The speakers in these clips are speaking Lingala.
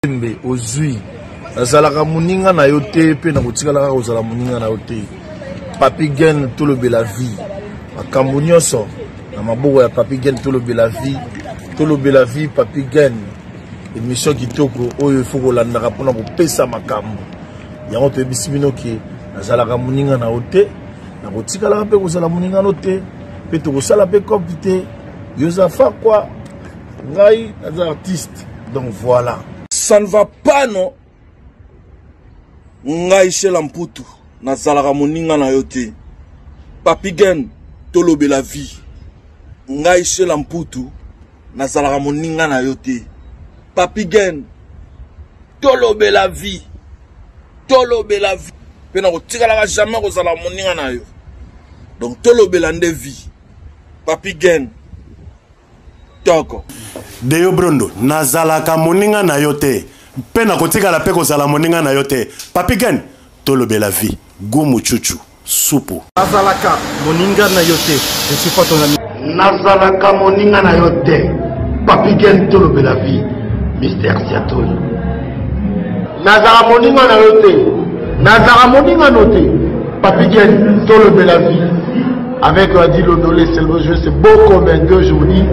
mbe ozui azalaka muninga na yo te pe na kotikala ozala muninga na yo te Papi Gen tolobe la vie makambo nyonso na maboko ya Papi Gen tolobe la vie Papi Gen émission kitoko oyo il faut kolandaka mpona kopesa makambo yango toyebisi bino ke nazalaka muninga na yo te na kotikalaka mpe kozala muninga no te mpe tokosala mpe kopi te yozafa kwa ngai naza artiste donc voilà. Ça ne va pas non. Ngai Shela Mputu nazalaka moninga na yo te. Papi Gen tolobe la vie. Ngai Shela Mputu nazalaka moninga na yo te. Papi Gen tolobe la vie. Tolobe la vie. Pe na kotikalaka jamais kozala moninga na yo. Donc tolobe la nde vie. Papi Gen toko. Deyo Brondo nazalaka moninga na yo te. Pe na kotikala pe kozala moninga na yo te. Papi Gen tolobe la vie. Gumu chuchu supu. Nazalaka moninga na yo te. Je suis pas ton ami. Nazalaka moninga na yo te. Papi Gen tolobe la vie. Mystère Siatoy. Nazalaka moninga na yo te. Nazalaka moninga no te. Papi Gen tolobe la vie. Avec Adi Lodolé, c'est le jeu, c'est beau comme un gueux, je vous dis.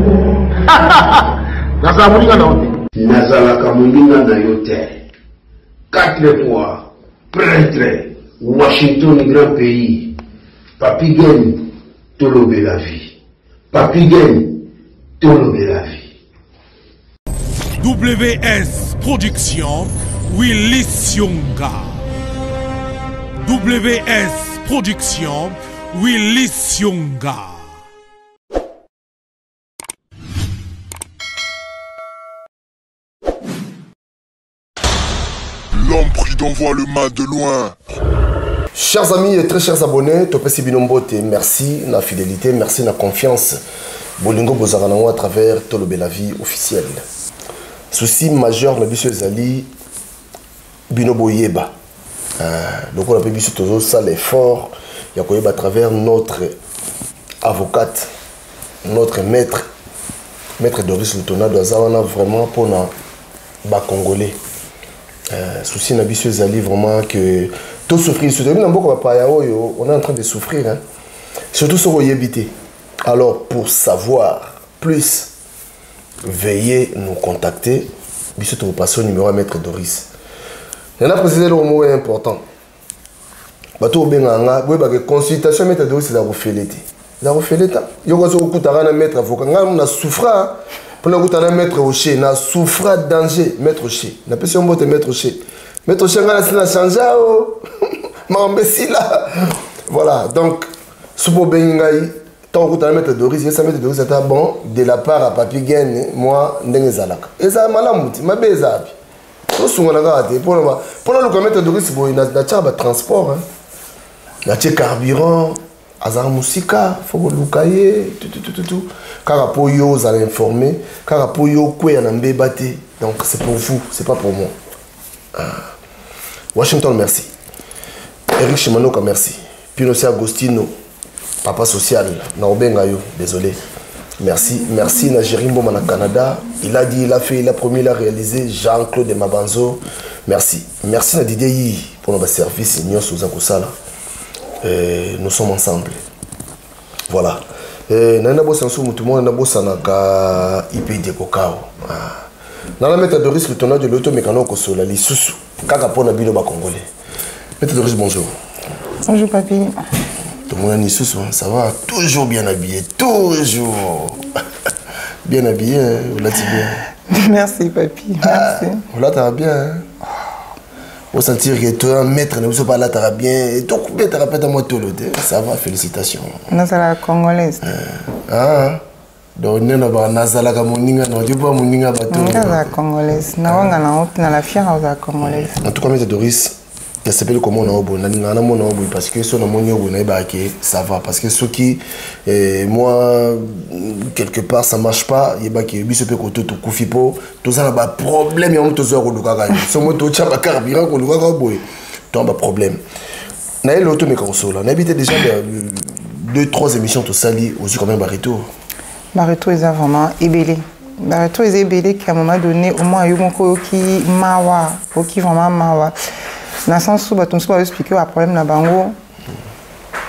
Nazalaka moninga na yo te. Nazalaka moninga na yo te. 4 fois prêtre. Washington, grand pays. Papi Gen tolobe la vie. Papi Gen tolobe la vie. WS Production, Willy Sionga. WS Production, Willy Sionga. L'homme pris d'envoi le mal de loin. Chers amis et très chers abonnés, Topesi Binombote, merci na fidélité, merci na confiance. Bolingo Bozaranango à travers Tolobe la vie officielle. Souci majeur na biso ezali Binobo Yeba. Donc on a pu biso toujours ça l'effort ya koyeba à travers notre avocate, notre maître Doris Lutona doazawana vraiment pour na ba congolais. Souci na biso ezali vraiment que tout souffrir, on est en train de souffrir, hein? Surtout sur Oyebité. Alors, pour savoir plus, veuillez nous contacter. Bisous, vous passez au numéro à Maître Doris. Il y a précisé le mot important. Bateau Benganga, vous avez consultation Maître Doris, c'est la refélete. La refélete, il y a un maître avocat. On a souffert. Pour nous, on a maître Rocher. On a souffert danger, maître Rocher. On a pas si on peut maître Rocher. Maître Rocher, on a changé. Voilà, donc, Soupo Bengaï, tant que tu as mettre Doris, ça met Doris, c'est bon, de la part à Papi Gen, moi, Ndengezalaka. Et ça, malamouti, ma bézabi. Tout ce qu'on a gardé, pour le mettre Doris, il y a un transport, il y a un carburant, Azar Moussika, il faut que vous cahiez, tout. Karapoyo, vous allez informer, Karapoyo, quoi, il y a un bébé. Donc, c'est pour vous, c'est pas pour moi. Washington, merci. Eric Shimanoka, merci. Pinoce Agostino, papa social, Naobengayo, désolé. Merci. Merci Najirimbo Mana Canada. Il a dit, il a fait, il a promis, il a réalisé. Jean-Claude Mabanzo, merci. Merci Nadidier pour notre service. Nous sommes ensemble. Voilà. Nana Bossanso Moutoumou, Nana Bossanaka, IPD Kokao. Nana Maître Doris, le tournage de l'automécano Kosola, les sous-sous. Kaka na Bilo Congolais. Maître Doris, bonjour. Bonjour, papy. Tout le monde est sous, ça va? Toujours bien habillé, toujours. Bien habillé, vous l'avez bien. Merci, papy. Merci. Vous l'avez bien. Hein? Vous sentir que toi, un maître, ne vous pas là, t'as bien. Et tout coupé, t'as répété à moi tout le temps. Ça va, félicitations. Nazala congolaise. Donc, nous avons Nazala Moninga, nous avons Moninga Bateau. Nazala congolaise. Nous avons la fière de la congolaise. En tout cas, Maître Doris, il s'appelle comment on a parce que son ça va. Parce que ceux qui, moi, quelque part, ça ne marche pas, il y a des gens qui ont tout ça, il y a des problèmes, il y a des gens qui ont des problèmes. Il y a l'auto méconsole. On a habité déjà 2-3 émissions, tout ça, aussi quand même Barreto. Barreto est vraiment ébélé. Tout les ébélés qui à un moment donné, au moins, il y a qui mawa, qui vraiment mawa. Dans le sens où, on va expliquer le problème de bango.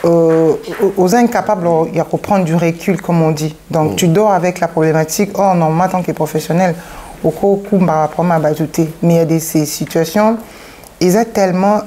Aux incapables, il y a prendre du recul, comme on dit. Donc, tu dors avec la problématique. Oh, non, moi, en tant que professionnel, au coup, mais il y a ces situations, ils sont tellement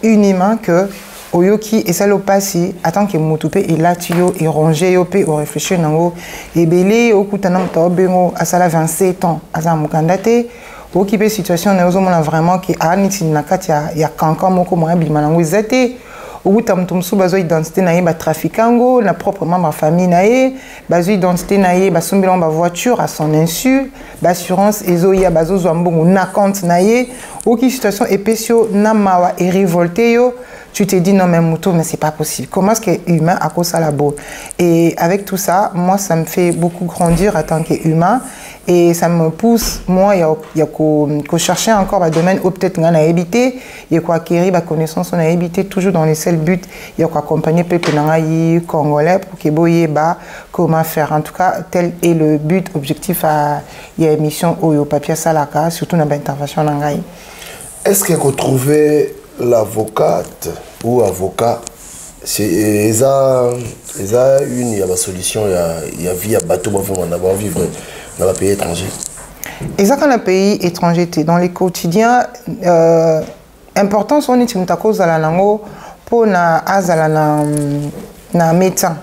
uniment que Oyoki et ça le passé attend que Moutoupe et Latio et Rongé Yopé ou réfléchir nango et belé au coutanam taobengo à ça 27 ans à ça mukandate au qui situation nous avons vraiment que aniti nakati ya kankan moko mo bimanango zate au tam sou bazo identité na ba traficango na proprement ma famille naé bazo identité naé ba sombelon ba voiture à son insu l'assurance ezoya bazo zwambongo na compte naé au qui situation épécio na mawa et révolté yo. Tu te dis non mais Moutou, mais c'est pas possible. Comment est-ce qu'un humain a cause à la boue? Et avec tout ça, moi ça me fait beaucoup grandir en tant qu'humain et ça me pousse, moi, il y a qu'au chercher encore un domaine où peut-être on a habité, il y a qu'à acquérir la connaissance, on a habité toujours dans les seuls buts, il y a qu'à accompagner les peuples congolais pour qu'ils voient comment faire. En tout cas, tel est le but, objectif à l'émission au papier Salaka, surtout dans l'intervention. Est-ce que vous trouvez l'avocate ou avocat, c'est une solution, il y a vie à bateau pour vivre dans le pays étranger. Exactement, dans le pays étranger, dans les quotidiens, important sont les cause à la langue pour na médecin.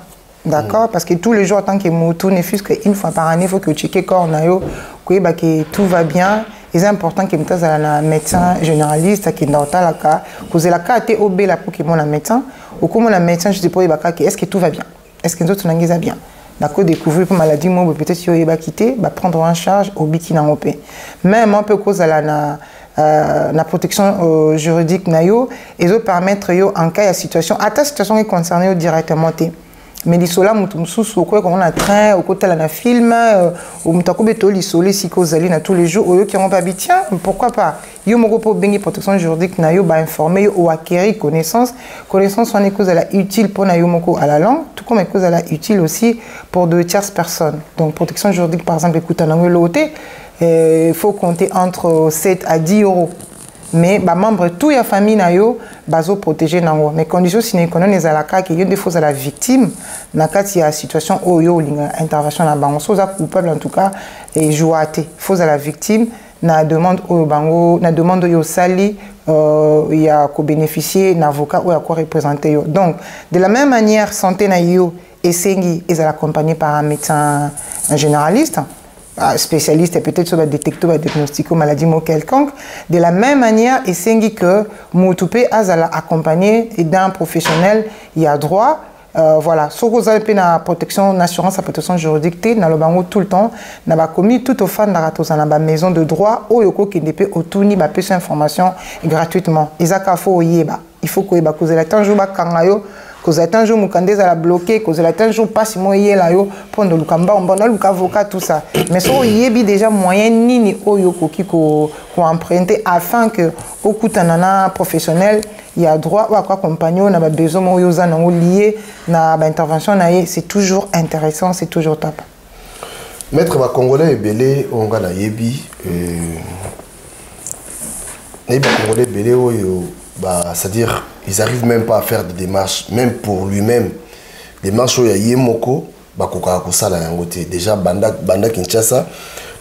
D'accord? Parce que tous les jours, en tant que Moutou, ne fût qu'une fois par année, il faut que tu checkes que tout va bien. C'est important que tu aies un médecin généraliste qui est dans la cas. Parce que la cas est obé là pour que mon médecin ou comme un médecin je te pose est-ce que tout va bien? Est-ce que nous autres on bien? D'accord, découvrir pour maladie moi peut-être si il va quitter, va prendre en charge au biki na opé. Même un peu cause la protection juridique nayo et zo permettre yo en cas de situation à ta situation est concernée directement té. Mais l'isola mutumsusu quoi comme on a train au côté la film ou mutako beto l'isolé si kozali na tous les jours au qui ont pas tiens pourquoi pas yo moko po bengi protection juridique na yo ba informer ou acquérir connaissance on est cause à la utile pour na yo moko à la langue tout comme cause à la utile aussi pour de tierces personnes. Donc protection juridique par exemple écoute en anglais il faut compter entre 7 à 10 euros. Mais bah membre tout ya famille na yo bazo protéger nango mais condition sine konon ezalaka que yo des fois à la victime na kati ya situation oyo linga intervention na bango soza coupable en tout cas et jouate faut à la victime na demande oyo bango na demande yo sali ya ko bénéficier na avocat ou ya ko représenter yo. Donc de la même manière santé na yo esengi ezala accompagné par un médecin un généraliste spécialiste et peut-être sur le détecteur diagnostic maladie quelconque. De la même manière, il s'agit que Moutoupe a accompagné d'un professionnel, il y a droit. Voilà, si vous avez une protection, une assurance à protection juridique, dans le bango tout le temps, on a commis tout au fan dans la maison de droit où il y a autouni plus d'informations gratuitement. Il faut que vous ayez un jour cause un jour mukande za la bloqué cause un jour pas si moi yé là yo prendre le kamba on va le avocat tout ça mais so yebi déjà moyen nini oyo ko emprunter afin que au kutanana professionnel il y a droit ou à quoi accompagner on a besoin moyo za nango lié na ba intervention na c'est toujours intéressant c'est toujours top. Maître ba congolais belé on na yebi congolais belé oyo bah, c'est-à-dire ils arrivent même pas à faire des démarches même pour lui-même démarches où il y a Yemoko bah déjà banda Kinshasa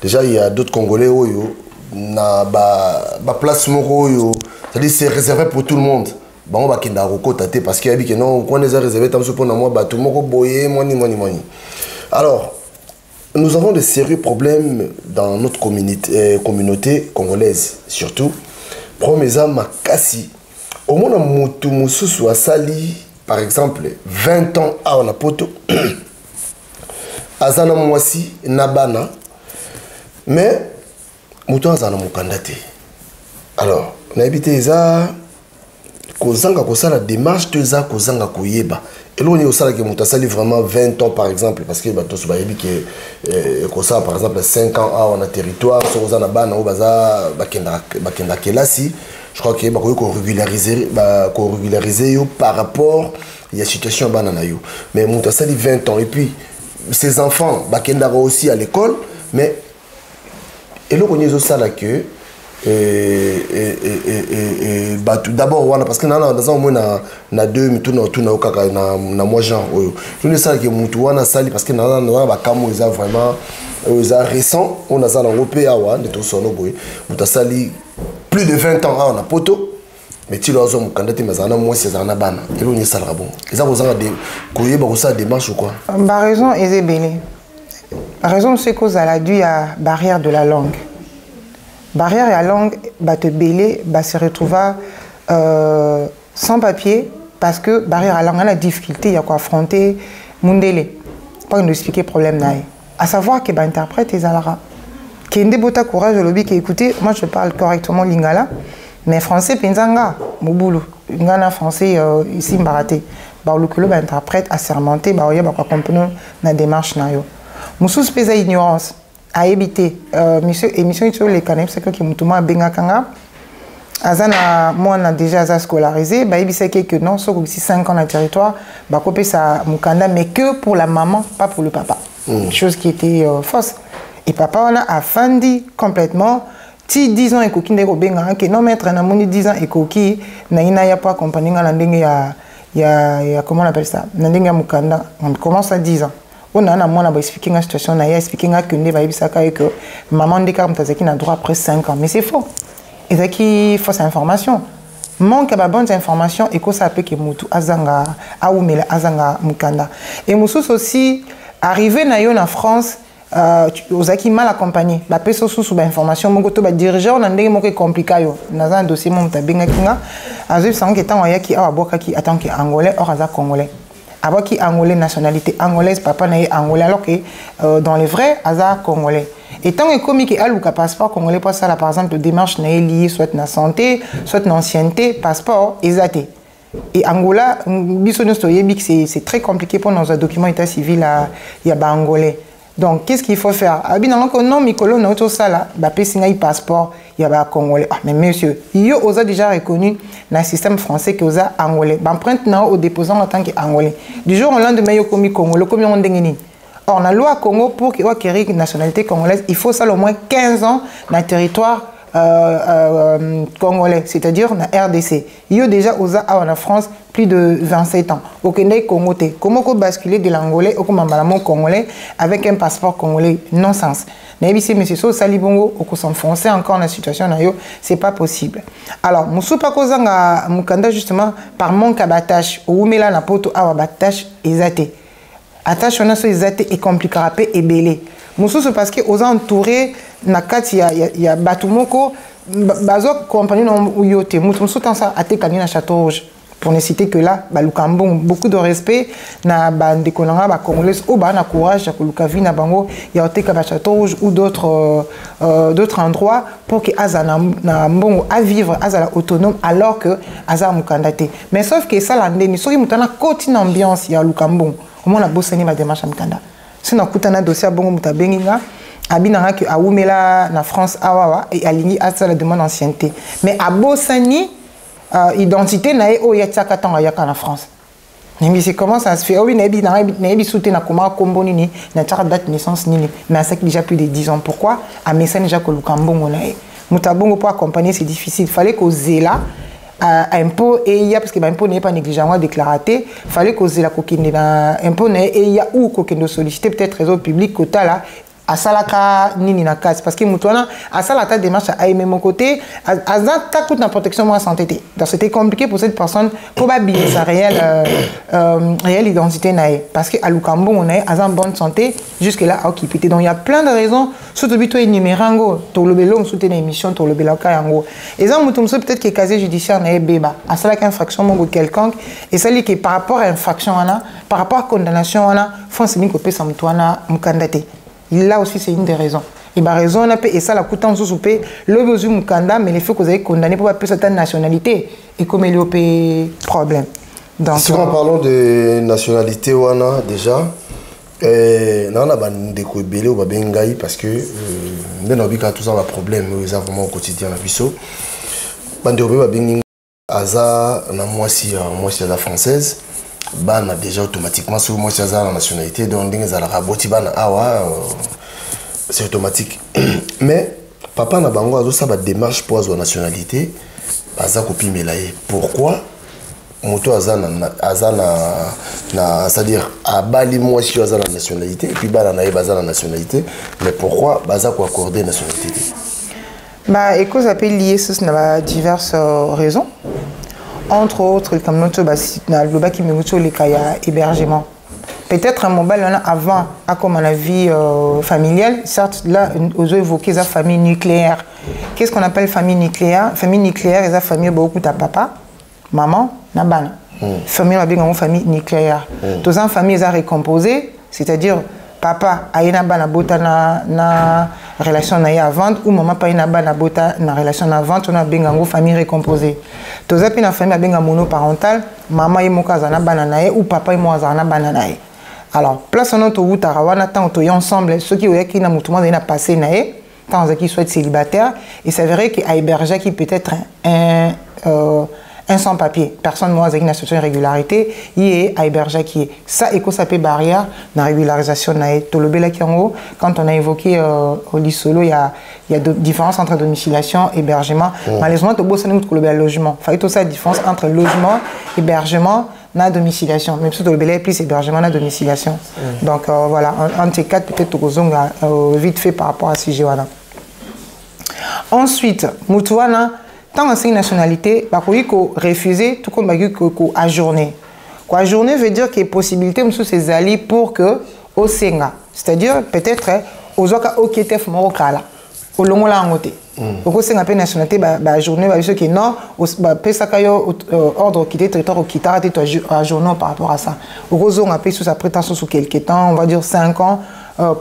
déjà il y a d'autres Congolais où na ba place moko c'est-à-dire c'est réservé pour tout le monde bah on va kenda rokotate parce qu'il y a que non on les a réservé tant pour moi bah tout le monde boyer moni. Alors nous avons de sérieux problèmes dans notre communauté congolaise surtout promesa makasi. Au moins, Moutou Moussou a sali, par exemple, 20 ans à Onapoto, Azana Mwasi, Nabana, mais Moutou Azana Moukandate. Alors, on a habité ça, Kozanga Kosala démarche de ça, Kozanga Koyeba. Et là, on est au salaire que Moutou sali vraiment 20 ans, par exemple, parce que Batos Bayebi que Kosa, par exemple, 5 ans à on a territoire, Sorozana Bana, Obaza, Bakenda Kelasi. Je crois qu'il faut régulariser par rapport à la situation banana. Mais Mouta Sali 20 ans et puis ses enfants, Bakendara aussi à l'école, mais eloko nyezo sala que d'abord wana parce que naza au moins na deux mituna tuna okaka na moi Jean oyo tuni sala que mutu wana sali parce que naza ba kamo eza vraiment eza récent on a ça na ngopé awa ndeto sono boy muta sali plus de 20 ans awa na poto mais tu l'as mon candidat mais ana moi c'est ana bana elo ni sala bon eza kozanga de koyeba ko ça démarche ou quoi ba raison ezebele raison c'est cause à la dû à barrière de la langue. Barrière à la langue, bah te belé, bah se retrouva sans papier parce que barrière à la langue, on a la difficulté, il y a quoi affronter, mundele, pas nous expliquer problème naï. À savoir que bah interprète les alara, qui est une bota courage au lobby qui écoutez, moi je parle correctement lingala, mais français penzanga, moboulou, ngana français ici mbaraté, bah le que le bah interprète assermenté, bah oya bah quoi comprendre na démarche naïo. Moussous pesa ignorance. À éviter émission sur les canaux c'est que qui mutuma benga kanga azana moi on a déjà scolarisé bah il sait que non sauf si 5 ans dans le territoire bah copier ça mukanda mais que pour la maman pas pour le papa chose qui était fausse et papa on a afandi complètement ti 10 ans et coquine de benga que non mettre na moni 10 ans et coquille na ina ya pas accompagner na ndenge ya comment on appelle ça na ndenge mukanda on commence à 10 ans. On a expliqué la situation, on a expliqué que maman de Karam Tazaki n'a droit après 5 ans. Mais c'est faux. Et c'est qui fausse information. Manque de bonnes informations et que ça peut que Moutou Azanga, Aoumela Azanga Mukanda. Et Moussous aussi, arrivé en France, aux acquis mal accompagnés. La personne sous information, mon côté dirigeant, on a des mots compliqués. Dans un dossier, mon tabenga kinga, azib sang qui est en waya qui a aboka qui attend qui angolais or aza congolais. Avant qui angolais nationalité angolaise papa naïe angolais alors que dans les vrais hasard congolais et tant que comme qui a le passeport congolais pour ça là par exemple démarche naïe liée soit na santé soit na ancienneté passeport exacté et Angola c'est très compliqué pour nos documents état civil il y a ba angolais. Donc, qu'est-ce qu'il faut faire? Non, Mikolo, non, tout ça là, bah, un passeport, il y a un Congolais. Ah, mais monsieur, il y a déjà reconnu dans le système français qu'il y a un Angolais. Bah, prête au déposant en tant qu'Angolais. Du jour au lendemain, il y a un Congolais, comme on dit. Or, dans la loi Congo, pour qu'il y ait une nationalité congolaise, il faut ça au moins 15 ans dans le territoire congolais, c'est-à-dire dans la RDC. Il y a déjà en France plus de 27 ans. Au Kenya, Congo, comment on basculer de l'angolais au congolais avec un passeport congolais? Non-sens. Mais si M. So Salibongo, au s'enfoncer encore dans la situation, c'est pas possible. Alors, Moussoupa Kozanga Mukanda, justement, par manque d'attache, ou Mela Napoto a attache exate. Attache, on a sur exate et compliqué et belé. Moussou, c'est parce que aux entourés, il y a Batumoko, Bazok, compagnie non Yote, Moussou, tant ça, a été gagné dans Château Rouge. Pour ne citer que là, Lukambon, beaucoup de respect, na bande konanga, congolais, ou na courage, na Lukavi, na bango, il y a été à Château Rouge ou d'autres endroits pour que Azana na mbongo à vivre, Azala autonome, alors que Azar Mukandate. Mais sauf que ça, l'année, soit il mutana côté ambiance, il y a Lukambon. Au moins, la bosse ma démarche à Mukanda. Si on a un dossier à Bongo Mutabenga, Abinanga que Aoumela na France Awawa et Aligny a ça la demande d'ancienneté. Mais à Bossani, identité nae o yatsaka tanga yaka na France. Mais c'est comment ça se fait? Oui, naebi soutenu na koma kombo nini, na tchaka date de naissance nini, mais ça déjà plus de 10 ans. Pourquoi? À Messane déjà que Lukambongo nae. Mutabongo pour accompagner c'est difficile. Fallait qu'au Zela impôt et il y a parce que l'impôt n'est pas négligemment déclaré, fallait causer la coquine impôt et il y a où coquine de solliciter peut-être réseau public quota là à salaka nini na casse parce que mutuana à salata démarche à aimer mon côté à ta toute la protection moi santé donc c'était compliqué pour cette personne probablement sa réelle identité nae parce que à Lukambo on est en bonne santé jusque là à occupé donc il y a plein de raisons surtout plutôt énumérango to le belo soutenir émission to le belo kayango et ça mutum peut-être que casier judiciaire nae beba à salaka infraction mon quelconque et ça dit que par rapport à infraction ana par rapport à condamnation ana faut se dire que peut samtuana mukandate. Là aussi, c'est une des raisons. Et ma raison, et ça, la coûte en sous-soupé, le besoin Mukanda, mais les faits que vous avez condamné pour pas certaines nationalités, et comme il y a problème. Donc, si nous parlons de nationalité, on a déjà, on a des coups ou bengaï parce que nous avons tout ça un problème, nous avons vraiment au quotidien la biso. Bande au bengaï, Aza, na moi si la française. Ban a déjà automatiquement sur moi c'est la nationalité donc dingue za la raboti ban awa c'est automatique. Mais papa na bango azo ça ba démarche pour la nationalité baza kopimela ye. Pourquoi moto azana c'est-à-dire abali moi si azana nationalité et puis bana na ye bazana nationalité, mais pourquoi baza ko accorder nationalité? Bah écoute, ça peut lier sur diverses raisons. Entre autres, comme notre le qui me les cas hébergement. Peut-être un mobile avant, comme on a vie familiale, certes là, on a évoqué la famille nucléaire. Qu'est-ce qu'on appelle famille nucléaire? Famille nucléaire, c'est la famille beaucoup de papa, maman, nabana. Famille la famille nucléaire. Tous en famille est récomposée, c'est-à-dire papa a une bana bota na relation na avant ou maman pas une bana bota na relation avant, on a bengango famille récomposée. Tous en na famille benga monoparentale, maman est mokaza na bana na ou papa est mokaza na bana na. Alors, place en autre route à Rawana, tant qu'on est ensemble, ceux qui ont été passé naé, tant qu'ils soient célibataires, et c'est vrai qu'il y a hébergé qui peut être un sans-papier. Personne n'a une situation de régularité, il y a hébergé qui est. Ça, et ça peut barrière dans la régularisation naé. Quand on a évoqué au Lissolo, il y a différence entre domiciliation et hébergement. Malheureusement, il y a un logement. Il faut ça la différence entre logement, hébergement, na domiciliation, même si tu as plus hébergement na domiciliation. Donc voilà, en ces quatre peut-être vite fait par rapport à ce sujet. Ensuite, Moutouana, tant que nationalité, bah il faut refuser tout comme bah il faut ajourner. Quoi ajourner veut dire qu'il y a possibilité de ses alliés pour que au Senga, c'est-à-dire peut-être aux autres OKTF morokala, au long la ngoté. Au Senga pe nationalité bah journée bah ceux qui non, bah pesakayo ordre quitter territoire au quitter à journée par rapport à ça. Au Rozo on a payé sous sa prétention sous quelques temps, on va dire 5 ans.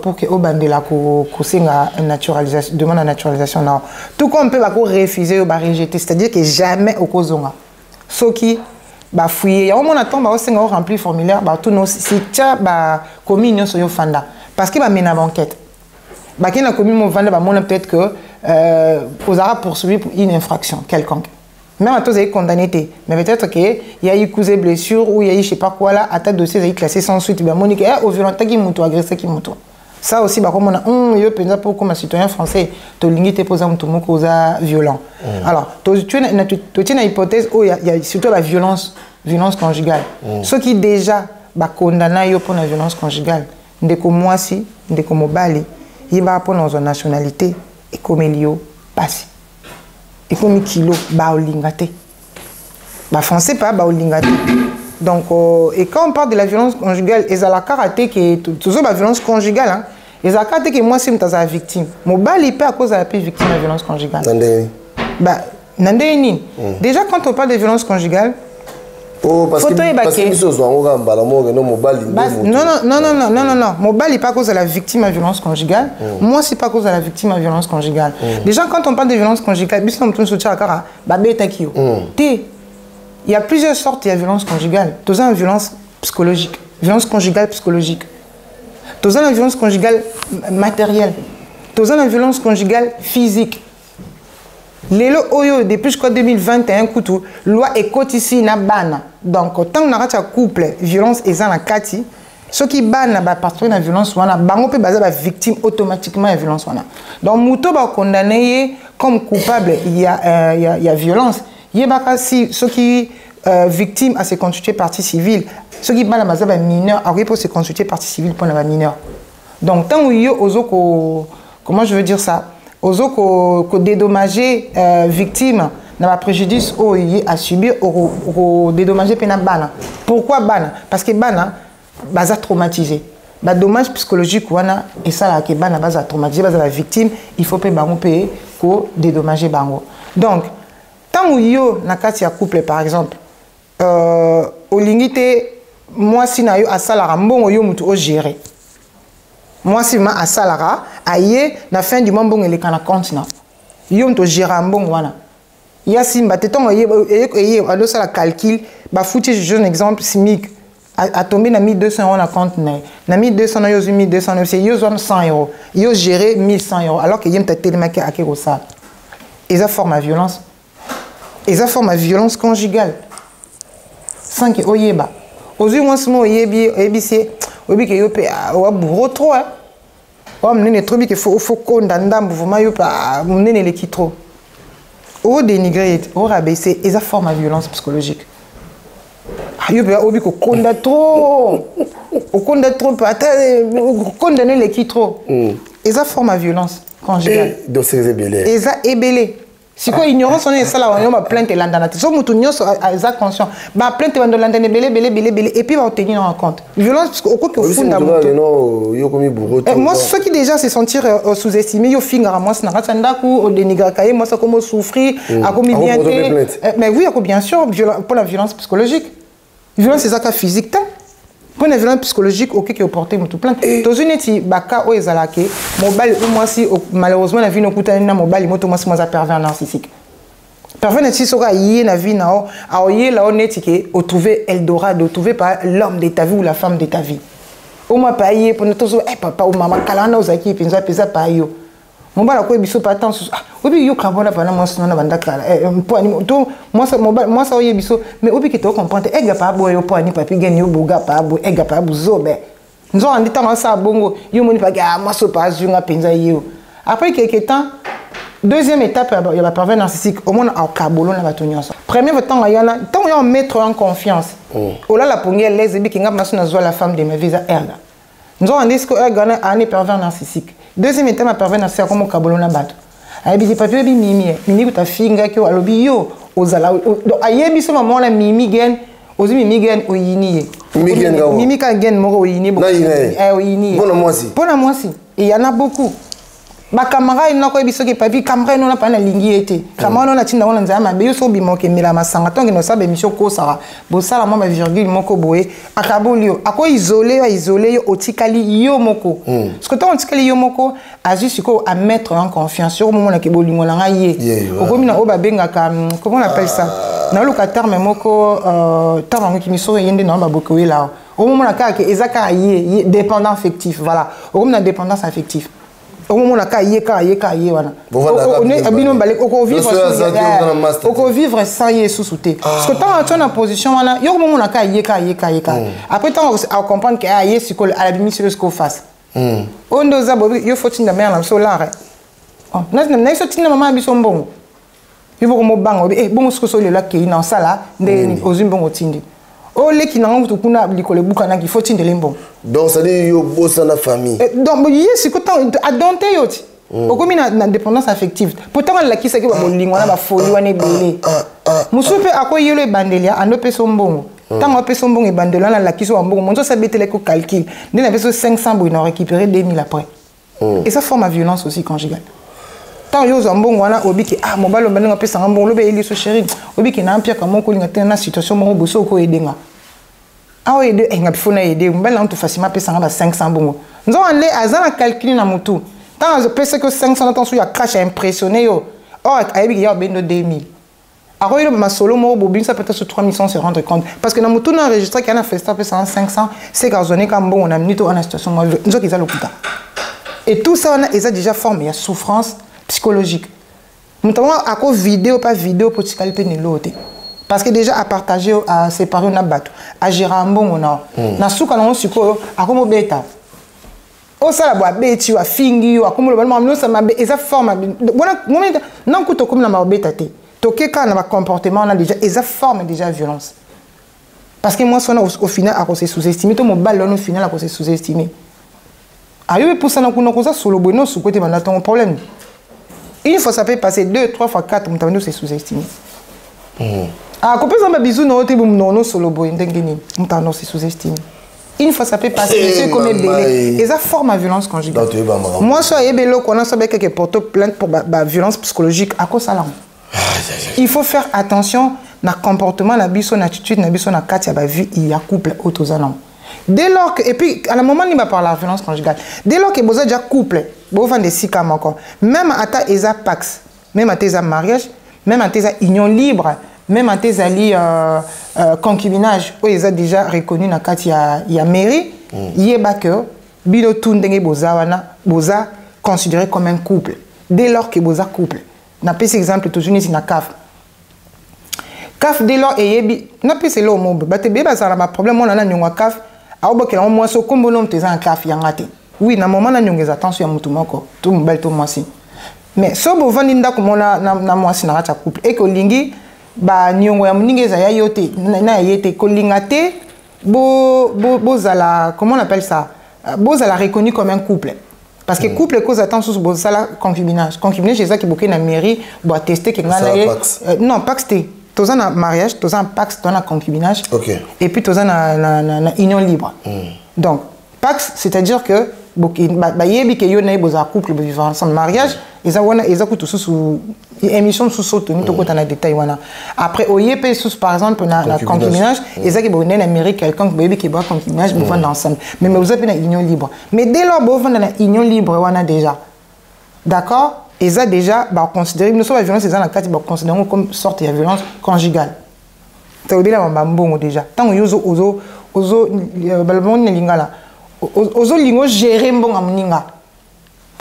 Pour que au bandela ko senga naturalisation demande la naturalisation non tout comme peut refuser ou rejeter, c'est-à-dire que jamais au kozonga ce qui ba fouiller on attend ba senga remplir formulaire ba tout nos si tia ba commune so yo fanda parce que ba mena enquête ba qui na commune mo vendre ba mona peut-être que aux arabes poursuivi pour une infraction quelconque. Même à tous les condamnés, mais peut-être qu'il y a eu causé blessure ou il y a eu je sais pas quoi là, à ta dossier il classé sans suite, ben Monique au violenté qui moutou agressé qui moutou. Ça aussi bah comme on a yo pensa pour comme un citoyen français, to lingi te posa moutou causa violent. Alors, tu as une hypothèse où il y a surtout la violence conjugale. Ceux qui déjà bah condamné yo pour la violence conjugale, ndeko mwasi, ndeko mobali, il va pour nos nationalité et comme elio passe. Et comme kilo baolingate bah français pas baolingate donc et quand on parle de la violence conjugale et à la karaté qui est toujours la violence conjugale hein et à la karaté que moi c'est une victime mon bali pas à cause de la victime de la violence conjugale bah nandeni déjà quand on parle de violence conjugale oh, parce que non. Mobile n'est pas à cause de la victime à violence conjugale. Moi, c'est pas à cause de la victime à violence conjugale. Déjà, quand on parle de violence conjugale, il y a plusieurs sortes de violence conjugale. Tu as une violence psychologique, violence conjugale psychologique. Tu as une violence conjugale matérielle. Tu as une violence conjugale physique. Les lois oyo depuis jusqu'en 2021 coutou loi écoute ici na bana donc tant on a un couple violence et ça na kati ceux qui bana ba participer na violence wana bango pe baza ba victime automatiquement de violence wana donc muto ba condamné comme coupable il y a violence il y a si ceux qui victime à se constituer partie civile ceux qui bana baza ba mineur après pour se constituer partie civile pour na mineur donc tant où yo ozoko comment je veux dire ça aux autres que dédommager victime n'a pas préjudice ou à subir ou dédommager pena bana. Pourquoi bana? Parce que bana baza traumatisé. Ba dommage psychologique wana et ça là que bana baza traumatisé baza la victime, il faut payer bango payer ko dédommager bango. Donc tant où yo na kati ya couple par exemple au limité moi si na yo à salara mbongo yo mutu o gérer. Moi, si je suis à aïe, la fin du monde, il est à compte. Il y a un gérambon. Il y a si je suis à calcul, je un exemple SMIC. À tomber dans 1200 € à compte. Dans 1200 €, 1200 €, il y a 100 €. Il y a géré 1100 €. Alors qu'il y a un télémaquet à Kérosa. Ils ont forme à violence. Ils ont forme à violence conjugale. Sans que oyeba. Aux yeux, moi, c'est mon yebi, ebissé. Oui, que yo pe wa bourreau trop hein. oh mnene trop bik faut konda ndambu vraiment yo pa mnene le qui trop o dénigrer o rabaisser et ça forme la violence psychologique yo ba obi ko konda trop o konda trop ata condamner le qui trop et ça forme la violence conjugale donc c'est ébélé et ça ébélé si quoi ignorance on est ça là on va plainte landana so mutu nyonso za conscient ba plainte bando landana belé et puis va tenir en compte violence parce que au quoi que funda non yo komi bourreau moi ceux qui déjà se sentir sous-estimé yo finga moi na ratanda ku au dénigrer kaye moi ça comme souffrir a comme bien mais oui bien sûr pour la violence psychologique violence c'est ça ka physique pour la violence psychologique au qui porter mutu plainte dans une eti baka o ezalake mobile ou moi si malheureusement la vie no kutana na mobile moto moi ça pervers narcissique pervers narcissique sera yé na vie na o aoyé la onetike au trouver Eldorado trouver par l'homme de ta vie ou la femme de ta vie au moins pas yé pour notre papa ou maman kalana ozaki penza pesa pa yo mobile ko biso pas tant obi yo kabona bana moi sona banda kala pour ani to moi ça oye biso mais obi ki to comprendre ega pa boyo pour ani papi geni yo boga pa bo ega pa buzobe nzo andi tanga sa bongo yo moni pa ga moi so pas junga penza yo après quelques temps deuxième étape il y a la pervers narcissique au monde au kabolo na batonyo ça premier temps il y en a tant on mettre en confiance oh là la pongé les ebi kinga masuna zo la femme de ma visa erga nzo andi ce que erga ani pervers narcissique deuxième étape ma pervers narcissique comme kabolo na bato ayebi papier bi mimi ko ta finga ki alobi yo ozala ayebi so maman la mimi gen ozi mimi gen oyini mimi ka gen moko oyini bo oyini bona moi si et il y en a beaucoup ba camarade na ko biso ki papi camarade non na pa na lingi ete camarade na tinda ona nzama be yo so bi moke mila masanga tongi no sabe mission ko sara bo sala mo ba virgule moko boye akabolio ako isolé yo otikali yo moko parce que tant otikali yo moko ajuste ko à mettre en confiance sur moment na ke bolingo na ngaye okomi na oba benga ka comment on appelle ça na luka terme moko terme qui miso yende na ba bokowe là au moment na ka ke ezaka ye dépendant affectif voilà okomi na dépendance affective au moment la kaye wana on est abino balé oko vivre sans yesu souté parce que tant tu es en position wana yo moment la kaye après tant à comprendre que yesu ko à la limite ce qu'on fasse on doza bobi yo faut tinda mère na so lare oh na so tinda mama biso mbongo yo ko mo bango bongo ce que so le la kei na sala ndeni ozimbongo tindi oh les qui n'ont pas kuna likole bukana qui faut tindele mbongo donc ça dit yo bossa na famille donc yes ko tant adonte yoti okomi na dépendance affective pourtant la ki saki ba bolingo na ba folie wana belé musupe akoyelo ebandelia anope so mbongo tant pe so mbongo ebandelia na la ki so mbongo monzo sabetele ko calcul ndena peso 500 bo ina récupérer 2000 après et ça forme la violence aussi conjugale tant yo zambongo wana obiki mobalo bandenga pesa ngambongo lobe eli so chérie obiki na mpia kama ko linga tena situation mo boso ko edenga awo ede nga bifuna ede mbala ntu facilement pesa ngaba 500 bongo nzo anle azana calculer na mutu tant je pesa que 500 attention ya crash a impressionné yo ayebiki ya bendo 2000 ako yo masolo mo bobin ça peut-être sur 3100 se rendre compte parce que na mutu na enregistré qu'il y a un festa pesa 500 c'est gazonné comme bon on a minute en situation mo nzo kiza lokuta et tout ça on a déjà formé ya souffrance psychologique. Notamment à cause vidéo, pas vidéo pour t'calper ni l'autre. Parce que déjà à partager, à séparer on a battu, à gérer un bon on a. Na souka na on suko, à comme bêta. O ça la boîte bêti ou à fingi ou à comme le ballon, nous ça m'a et ça forme. Voilà, moment non couteau comme la bêta té. Toqué quand on a comportement on a déjà et ça forme déjà violence. Parce que moi au final à cause sous-estimé, tout mon ballon au final à cause sous-estimé. Ayo pour ça na kuna koza solo bono sous côté bana ton problème. Une fois ça peut passer 2, 3 fois 4, on c'est sous-estimé. Ah, quand on a bisou non solo boy ndengeni, on c'est sous-estimé. Une fois ça peut passer, c'est comme belé. Et ça forme la violence conjugale. Moi soit ebelo qu'on a sabé que porte plainte pour la violence psychologique à cause ça là. Il faut faire attention na comportement, na biso na attitude, na biso na katia ba vie il y a couple autozanam. Dès lors que, et puis à la moment où il m'a parlé de la violence conjugale, dès lors que vous êtes déjà couple, vous avez des 6 cas encore, même à ta ESA Pax, même à tes mariage, même à tes union libre, même à tes concubinage, où ils ont déjà reconnu dans il y a mairie, il y a backer, bilo tundenge boza considéré comme un couple. Dès lors que vous êtes couple, n'a pas exemple toujours ici na CAF. CAF dès lors et n'a pas c'est l'homme, bah te béba ça a un problème on a na nyonga CAF. Alors que moi so kombo nom tes en CAF yangate oui na moment na nyongeza attention ya mutu moko to mobali to mwasi mais so bovandi ndako mona na mwasi na kati ya couple et que lingi ba nyongo ya moninga eza ya yo te na ye te kolinga te bozala comment on appelle ça bozala reconnu comme un couple parce que couple cause attend sous bozala concubinage c'est ça qui bloqué na mairie bo attester que ngana ye non pax te toza na mariage toza en pax toza na concubinage et puis toza na union libre donc pax c'est-à-dire que ba yebi ke yo na boza couple bo vivre ensemble mariage eza wana eza kutu sous émission sous saut ni to kota na détail wana après oyep sous par exemple na concubinage eza ke bo na Amérique quelqu'un bo yebi ke ba concubinage bo vendre ensemble mais vous avez une union libre mais dès lors bo vendre na union libre wana déjà d'accord eza déjà ba considérer nous sommes la violence eza na kati ba considérer comme sorte de violence conjugale to obila mbongo déjà tant ozo balbon ne lingala ozo lingo gérer mbonga muninga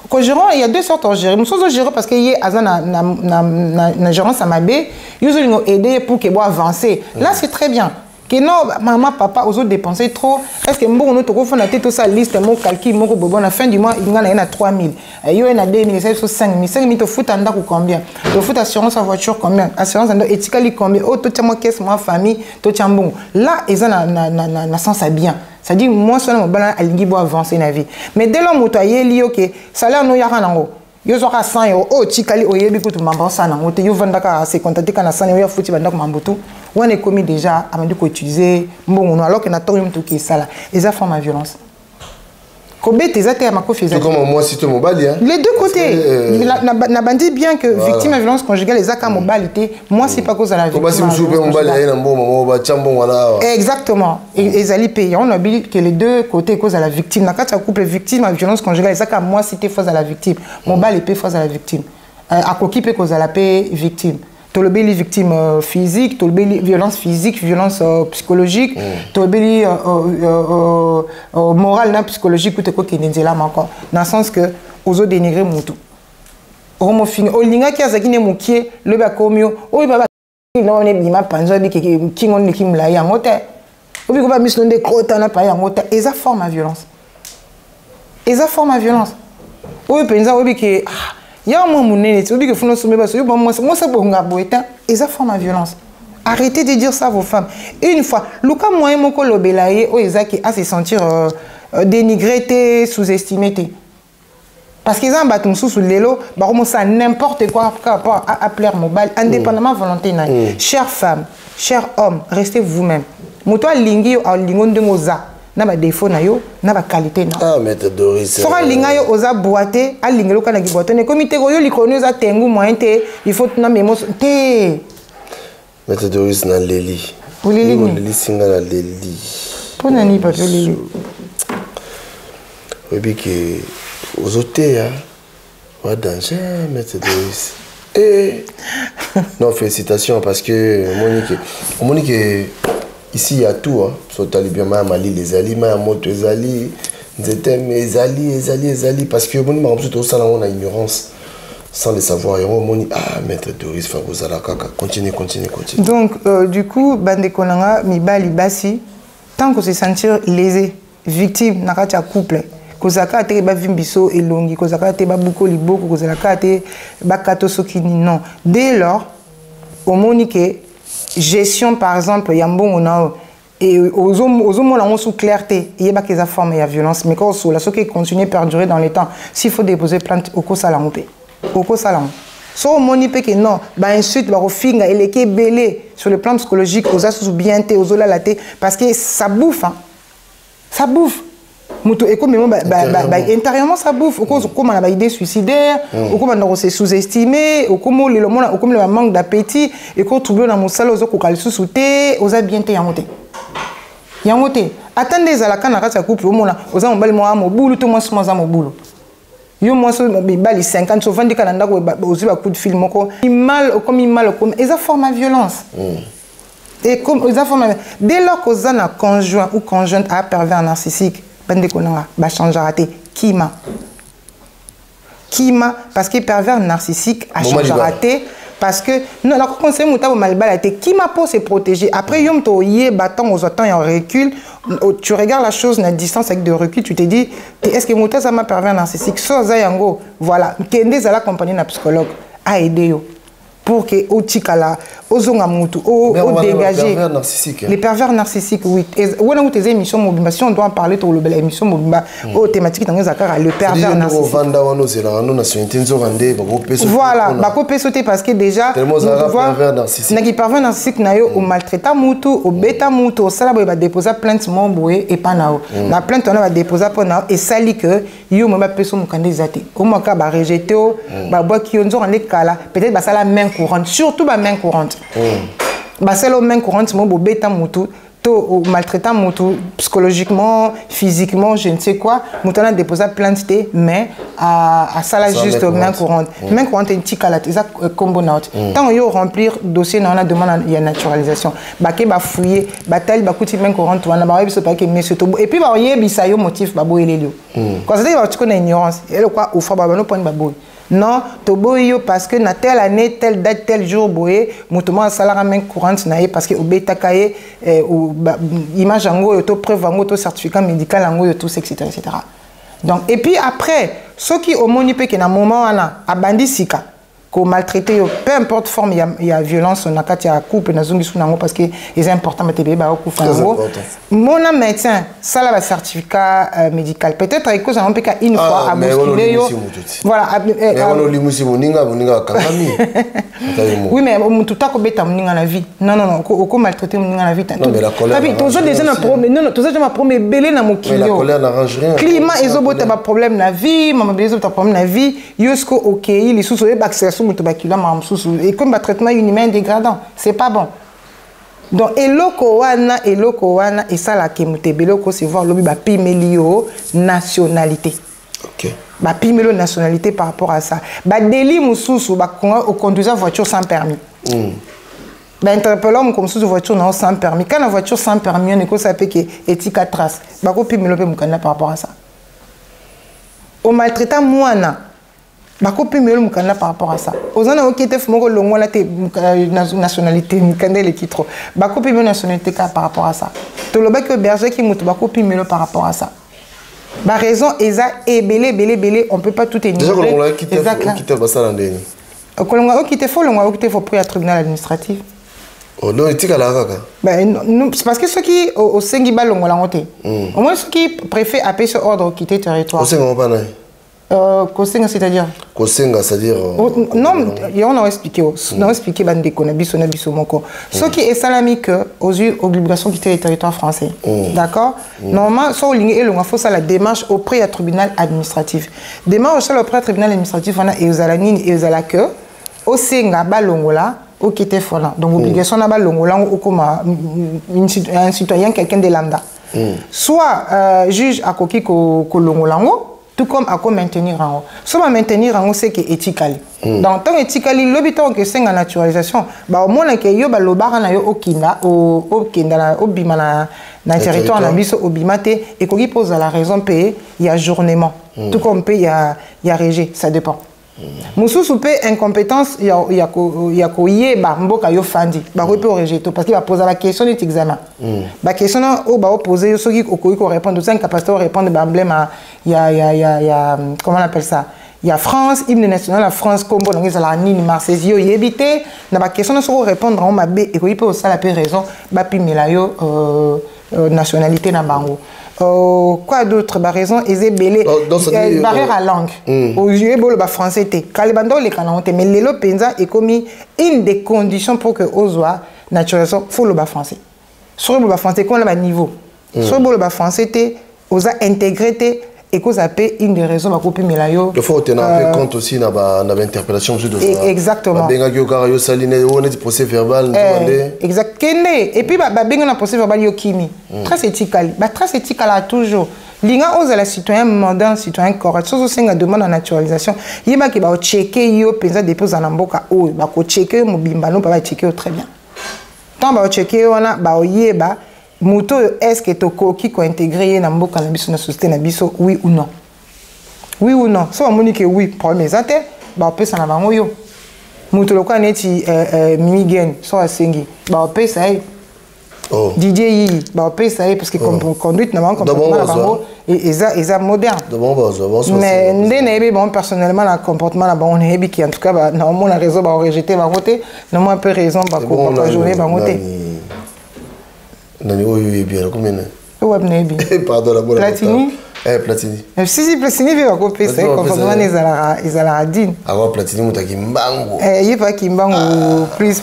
ko gérant il y a deux sortes de gérer muso gérer parce que y a na gérance à mabé yozo lingo aider pour que bo avancer là c'est très bien que non maman papa ozo dépenser trop est-ce que mbongo no to ko fona te to sa liste mon calcul moko bobo na fin du mois il ngana na 3000 yo na 2000 c'est 5000 to foot anda ko combien to foot assurance voiture combien assurance anda etikali combien oh to tamo caisse moi famille to tiambongo là eza na sens à bien. C'est-à-dire, moi, je suis avancer dans la vie. Mais dès lors, je suis dit que salaire no yaka nango. Yo soka 100 €. Oh, tikali oyebi ko to mambansa nango. Te yo vandaka se contenter kana 100 € ya futi bandako mambutu. On est commis déjà à me utiliser mbongo alors que na torium to ki sala. Et ça forme la violence. Kobete za te ya makofi za. Comme moi si to mobali hein. Les deux côtés. Na bandi bien que victime de violence conjugale les aka mobilité, moi c'est pas cause à la victime. Comme si vous mobali ya na mbongo ba chambon wala. Exactement. Et ali payant on oublie que les deux côtés cause à la victime. Na kati ya couple victime de violence conjugale les aka moi c'était face à la victime. Mobali paye face à la victime. A koki pe cause à la paix victime. Tolobeli victime physique, tolobeli violence physique, violence psychologique, tolobeli morale na psychologique ou te ko kenenzela encore dans le sens que ozo dénigrer mutu. Omo fini olinga ki azaki ne mukie le ba komio o baba no ne bima panzo bi ki kingon ne kimla ya ngote. Obi ko ba misonde krota na pa ya ngote eza forme à violence. Eza forme à violence. O penza obi ki il y a un moment où il faut que vous moi ça pour et ça forme la violence. Arrêtez de dire ça à vos femmes. Et une fois, le cas moyen mon colobelaye o ezaki à se sentir dénigré, sous-estimé. Parce qu'ils ont battu sous l'élo, bah on ça n'importe quoi par rapport à plaire mobile, indépendamment volonté. Chères femmes, chers hommes, restez vous-même. Moto lingi au lingon de moza. Na ba défaut na yo na ba qualité na ah maître Doris sora linga yo oza boité a lingelo kana ki boité ne comité ko yo likonu za tengu moyen te il faut na memo te maître Doris na leli leli singa na leli pona ni pa leli obi ke ozote ya wa danger maître Doris eh non félicitations parce que Monique ici il y a tout hein so talibia mali les ali ma moto ezali nzete ezali parce que bon ma tout ça là on a ignorance sans le savoir et on moni ah maître Doris Fabozala kaka continue donc du coup bande konanga mibali basi tant que se sentir lésé victime na kati ya couple kozaka te ba vimbiso elongi kozaka te ba buko liboko kozaka te ba kato sokini non dès lors au monique gestion par exemple il y a un bon et aux hommes là sous clarté il y a pas qu'ils forme il y a violence mais quand sur la ce qui continue à perdurer dans les temps s'il faut déposer plainte au cosalampe so moni pe que non ba insulte ba rofinga eleke belé sur le plan psychologique aux asus bien té aux olalaté parce que ça bouffe hein. Ça bouffe muto économiquement intérieurement ça bouffe comme on a idée suicidaire ou comme on se sous-estimé ou comme le manque d'appétit et qu'on trouve dans mon salon aux autres sous-souté aux a bien té yangote attendez à la canara ça couple au monde aux a mbali moi mo boulot tout moi ça mo boulot yo moi so bali 50 so 20 kananda ko aux ba coup de film ko mal comme et ça forme la violence et comme ça forme dès lors qu'on a un conjoint ou conjointe à pervers narcissique bande konanga ba changer raté kima parce que pervers narcissique a changer raté parce que non, la conseil mouta malbala était qui m'a pour se protéger. Après yom to yé bâton aux autant et en recul, tu regardes la chose à distance avec de recul, tu te dis est-ce que mouta ça m'a pervers narcissique so za yango voilà kende za la compagnie na psychologue a aidé yo pour que au tikala ozonga mutu au dégager les pervers narcissiques oui on a tes émissions mobimba si on doit en parler sur le émission mobimba aux thématiques dans les accords le pervers narcissique voilà bako pesoté parce que déjà na qui pervers narcissique na yo au maltraita mutu au bêta mutu au sala ba déposer plainte momboé et pas nao la plainte on va déposer pour nao et sali que yo mama peso mukande zati au moka ba rejeté ba bois qui on les kala peut-être ba sala main courante surtout ba main courante bah c'est la main courante mon beau bêta moutou to maltraitant moutou psychologiquement physiquement je ne sais quoi moutou a déposé plainte mais à ça là juste main courante est petit calat ça combo note tant yo remplir dossier on a demande il y a naturalisation bah que bah fouiller bah tel bah coûte main courante on a bah biso pas que monsieur to et puis bah yé bisa yo motif bah boy lelio quand ça dit bah tu connais ignorance et le quoi au fa bah no point bah boy non, toboyo parce que na telle année, telle date, tel jour, boye, moutouma salaire main courante naïe parce que au bêta kaye, image ango, auto preuve ango, auto certificat médical ango, tout etc. Donc et puis après, ceux qui au monipe qui na moment ana abandi sika, qu'on maltraité, peu importe forme, il y a violence, on a quand il y a couple, na zungi sunango parce que c'est important mais tebe ba couple ango. Mon médecin, ça là certificat médical. Peut-être avec cause on peut une fois à bousculer yo. Voilà. Oui mais tout à coup bêta moninga la vie. Non, on maltraiter moninga la vie. Tous déjà na problème. Non, tous déjà ma problème belé na mokili. La colère n'arrange rien. Climat ezobota ba problème na vie, mama bezo ta problème na vie. Yosko OK, les sous et comme le traitement humain dégradant, c'est pas bon. Donc, eloko wana, et ça la kemute beloko, c'est voir l'obi ba pimelio nationalité. Ok. Ba pimelio nationalité par rapport à ça. Ba délit mususu ba au conduisant voiture sans permis. Ba interpellant comme sous voiture non sans permis. Quand la voiture sans permis, on est quoi ça peut que éthique à trace. Ba ko pimelio pe mukana par rapport à ça. Au maltraitant moana. Bako pimelo mukanda par rapport à ça. Ozana okete fumoko longo la te nationalité mukanda le titre. Bako pimelo nationalité par rapport à ça. To lo bako berger qui mutu bako pimelo par rapport à ça. Ba raison eza et belé on peut pas tout énumérer. Déjà on l'a quitté basala ndeni. Kolonga okite fo longa okite fo pour tribunal administratif. Oh non, il à la raga. Ben c'est parce que ceux qui au sengi balongo la ngote. Au moins ceux qui préfèrent appeler ce ordre quitter territoire. Au sengi pas na. Kosenga c'est-à-dire Kosenga c'est-à-dire non, on a expliqué bandeko na biso moko. Ce qui est salami que aux obligations quitter le territoire français. D'accord? Normalement, so lingi elonga faut ça la démarche auprès du tribunal administratif. Démarche auprès du tribunal administratif on a ezalanini ezalake au senga balongola au quitter fola. Donc obligation na balongola au comme un citoyen quelqu'un de lambda. Soit juge à koki ko longolango tout comme à quoi maintenir en haut. Ce qu'on maintenir en haut, c'est que éthical. Dans tant éthical, l'habitant que c'est la naturalisation, bah au moins que yo ba lobara na yo okinda na obima na territoire na biso obimate et qu'on y pose la raison payer il y a journement. Tout comme paye il y a régé, ça dépend. Mususu pe incompétence il y a ko yeba mboka yo fandi ba ko pe rejeter parce qu'il va poser la question de l'examen. Ba question o ba poser yo soki ko répondre ça incapacité de répondre ba emblème il y a comment on appelle ça il y a France hymne national la France combo donc ça la nini Marseille yo yebité na ba question so répondre on ma be et ko pe ça la pe raison ba pimela yo nationalité na bango. Quoi d'autre? Bah raison, ils belé barrière à langue. Au lieu de français, Calibando les canons, mais l'élo penza est commis une des conditions pour que Ozoa naturalisation faut le bas français. Sur le bas français, qu'on a un niveau. Sur le bas français, Oza intégré et qu'on a payé une des raisons à couper Melayo. Il faut tenir compte aussi dans l'interpellation. Exactement. Procès verbal. Exactement. Et puis, on a procès verbal yo kimi. Très éthical. Très éthical là toujours. Linga ose la citoyen moderne, citoyen correct. Soso senga demande en naturalisation. Yeba ki ba checker yo penza dépose en mboka o ba ko checker mo bimba no ba checker très bien. Tant ba checker wana ba yeba Muto, est-ce que toko qui ko intégré na mboka na biso na société na biso oui ou non? Oui ou non? So on dit que oui, problème exact, ba on peut ça na bango yo. Moutoloka neti Mimigen, so asengi. Ba opé ça est. Oh. DJ Yi, ba opé ça est parce que conduite na bango comportement na bango et ça moderne. Mais ndene bon personnellement le comportement na bango nebi qui en tout cas ba na mon réseau ba rejeter ba côté, na moi un peu raison ba ko pas journée ba côté. Nani oyo bien combien? Ouais nebi. Pardon la bonne. Platini. Platini. Si Platini veut couper ça comportement ils ala din. Alors Platini mutaki mbango. Il pas ki mbango plus.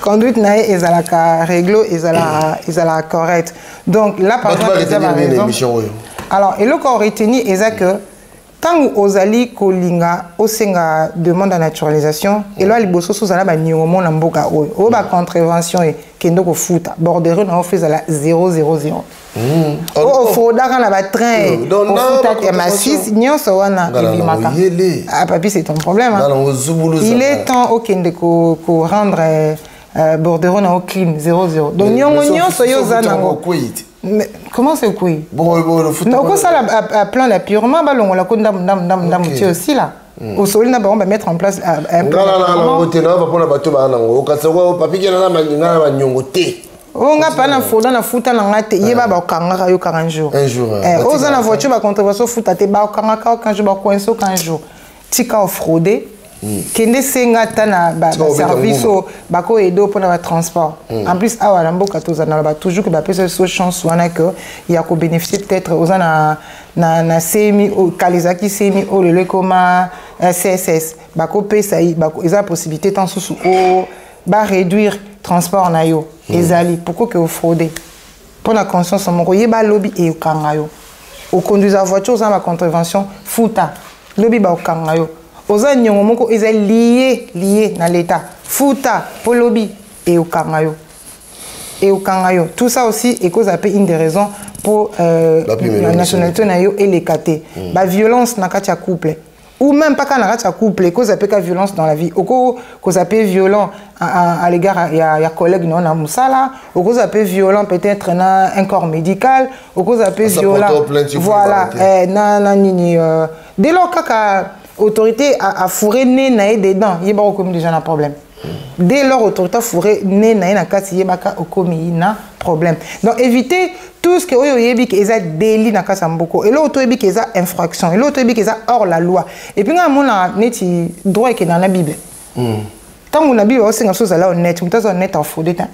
Conduite na ezalaka réglo ezala correct. Donc là par exemple alors et le corps retenu est que tant ozali kolinga osenga demande de naturalisation et là liboso sozala ba nyomo na mboka oyo ba contravention e kendo ko futa bordereau na office la 000 oh faudra na ba train au futa et massif nyonso wana ebimaka ah papi c'est ton problème il est temps au kende ko rendre bordereau na au clean 00 donc nyonso yo zanango. Comment c'est quoi? Non, ça la plan d'appurement, on la compte aussi là. Au sol, on va mettre en place un plan. On n'a pas la faute dans la foot, on a été yéba ba kanga yo 40 jours. Un jour. Aux en voiture ba contravention foot à te ba kanga 15 jours ba coinso 15 jours. Tika fraudé. Kende senga tana ba service ba ko edo pour le transport. En plus awa na mboka tozana ba toujours que ba pesa so chance wana que il y a ko bénéficier peut-être aux na CMI au Kalizaki CMI au le coma CSS ba ko pesa ba ko eza possibilité tant sous o ba réduire transport na yo ezali pourquoi que frauder pour la conscience mon yeba lobby et okanga yo au conduire la voiture za ma contravention futa lobby ba okanga yo oza nyongo moko eza lié na l'état futa pour lobby et okanga yo tout ça aussi est cause appelle une des raisons pour la nationalité na yo et les KT ba violence na katia couple ou même pas quand on a couple cause appelle violence dans la vie ou cause appelle violent à l'égard il y a collègue non na musala ou cause appelle violent peut-être na un corps médical ou cause appelle violent voilà na nini dès lors que autorité a fourré né naé dedans il y a pas comme déjà un problème dès lors autorité fourré né naé na kasi y a pas comme na problème donc éviter tout ce que oyo yebi que eza délit na kasa mboko et l'autre yebi que eza infraction et l'autre yebi que eza hors la loi et puis ngana neti droit que dans la Bible tant on a Bible aussi ngam soza la honnête mutazo honnête en faux détain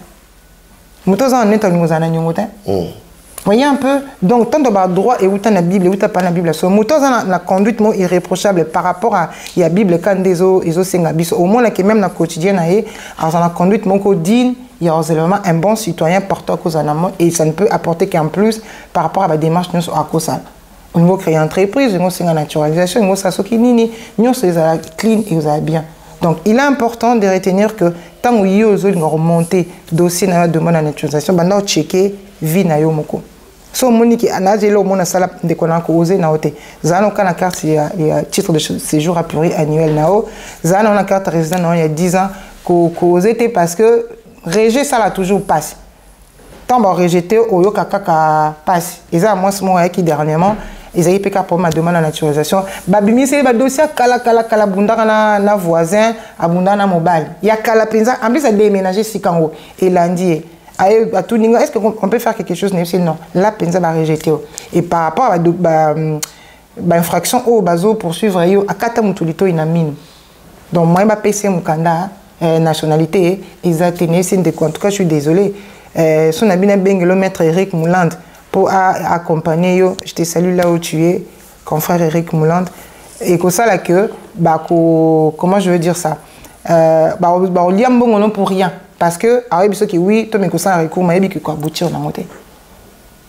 mutazo honnête en ngozana nyongotin voyez un peu donc tant de droit et où la Bible et où pas la Bible so mutazo la conduite mo irréprochable par rapport à la Bible quand des eaux senga biso au moins que même na quotidien na et dans la conduite mon ko digne il y a également un bon citoyen porteur à cause en amont et ça ne peut apporter qu'en plus par rapport à la démarche nous à cause au niveau créer entreprise au niveau c'est la naturalisation au niveau ça ce qui nini nous c'est la clean et vous bien donc il est important de retenir que tant où il y a remonter dossier na demande de naturalisation banda checker vie na yo moko so monique anazelo mona sala de kona ko oser na hote zana kana carte il y a titre de séjour à pluriannuel nao zana on a carte résident il y a 10 ans ko oser parce que rejet ça l'a toujours passé tant bon rejeter au yo kaka passe et ça moi ce moment qui dernièrement ils avaient peka pour ma demande de naturalisation babimi c'est ba dossier kala bundaka na voisin abunda na mobile il y a kala penza en plus ça déménager sikango et lundi à tout ninga est-ce qu'on peut faire quelque chose non la penza va rejeter et par rapport à ba infraction au bazo poursuivre yo akata mutulito ina mine donc moi ba PC mukanda nationalité ils atteignaient c'est de en tout cas je suis désolé son ami Bengelo maître Eric Mouland pour accompagner yo je te salue là où tu es confrère Eric Mouland et que ça là que bah comment je veux dire ça on liam bon non pour rien parce que avec ceux qui oui toi mais que ça recours mais que quoi aboutir dans côté vous